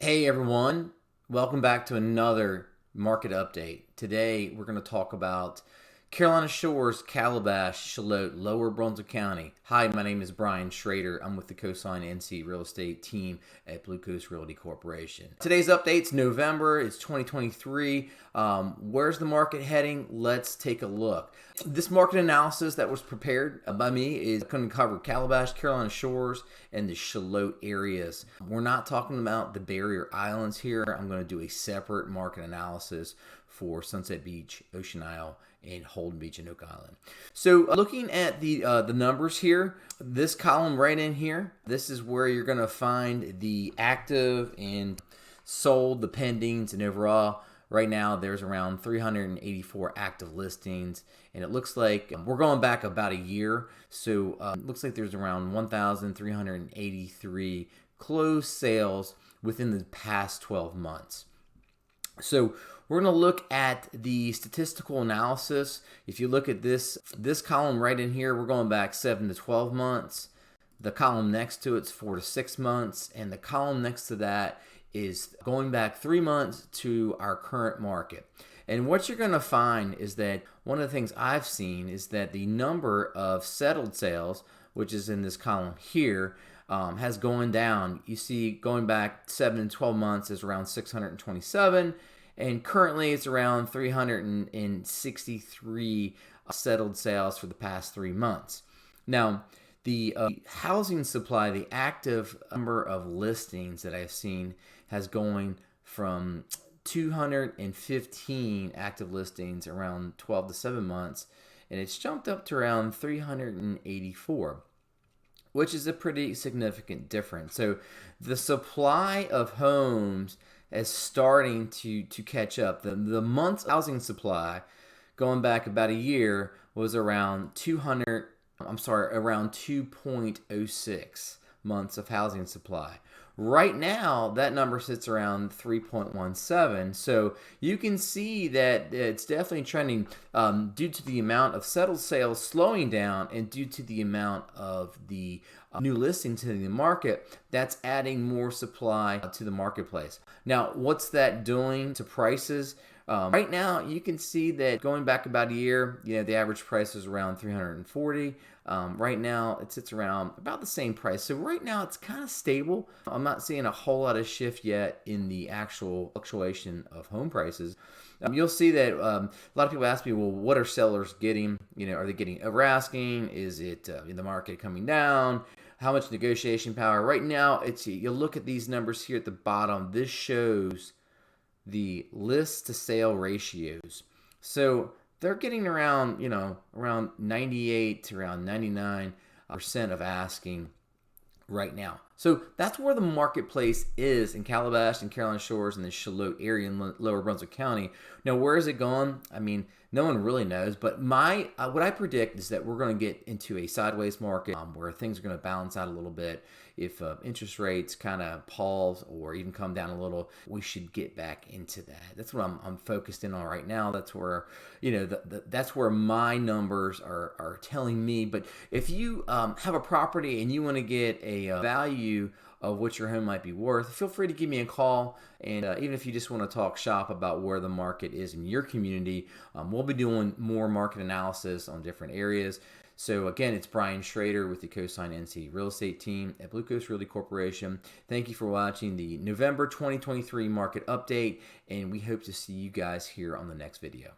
Hey everyone, welcome back to another market update. Today we're going to talk about Carolina Shores, Calabash, Charlotte, Lower Brunswick County. Hi, my name is Brian Schrader. I'm with the Coastline NC Real Estate team at BlueCoast Realty Corporation. Today's update's November, it's 2023. Where's the market heading? Let's take a look. This market analysis that was prepared by me is going to cover Calabash, Carolina Shores, and the Charlotte areas. We're not talking about the barrier islands here. I'm going to do a separate market analysis for Sunset Beach, Ocean Isle, and Holden Beach and Oak Island. So looking at the numbers here, this column right in here, this is where you're going to find the active and sold, the pendings, and overall. Right now, there's around 384 active listings, and it looks like we're going back about a year. So it looks like there's around 1,383 closed sales within the past 12 months. So we're going to look at the statistical analysis. If you look at this column right in here, we're going back 7 to 12 months. The column next to it's 4 to 6 months, and the column next to that is going back 3 months to our current market. And what you're going to find is that one of the things I've seen is that the number of settled sales, which is in this column here, has gone down. You see, going back 7 and 12 months is around 627, and currently it's around 363 settled sales for the past 3 months. Now, the housing supply, the active number of listings that I've seen has going from 215 active listings around 12 to 7 months, and it's jumped up to around 384, which is a pretty significant difference. So the supply of homes is starting to catch up. The month's housing supply going back about a year was around 2.06 months of housing supply. Right now, that number sits around 3.17. So you can see that it's definitely trending due to the amount of settled sales slowing down and due to the amount of the new listings in the market. That's adding more supply to the marketplace. Now, what's that doing to prices? Right now, you can see that going back about a year, the average price is around 340. Right now, it sits around about the same price. So right now, it's kind of stable. I'm not seeing a whole lot of shift yet in the actual fluctuation of home prices. You'll see that a lot of people ask me, well, what are sellers getting? Are they getting over asking? Is it in the market coming down? How much negotiation power? Right now, you'll look at these numbers here at the bottom. This shows the list to sale ratios. So they're getting around, around 98 to around 99% of asking right now. So that's where the marketplace is in Calabash and Carolina Shores and the Charlotte area in Lower Brunswick County. Now, where is it going? I mean, no one really knows, but what I predict is that we're going to get into a sideways market where things are going to balance out a little bit. If interest rates kind of pause or even come down a little, we should get back into that. That's what I'm focused in on right now. That's where, that's where my numbers are telling me. But if you have a property and you want to get a value of what your home might be worth, feel free to give me a call. And even if you just want to talk shop about where the market is in your community, we'll be doing more market analysis on different areas. So again, it's Brian Schrader with the Coastline NC Real Estate team at BlueCoast Realty Corporation. Thank you for watching the November 2023 market update, and we hope to see you guys here on the next video.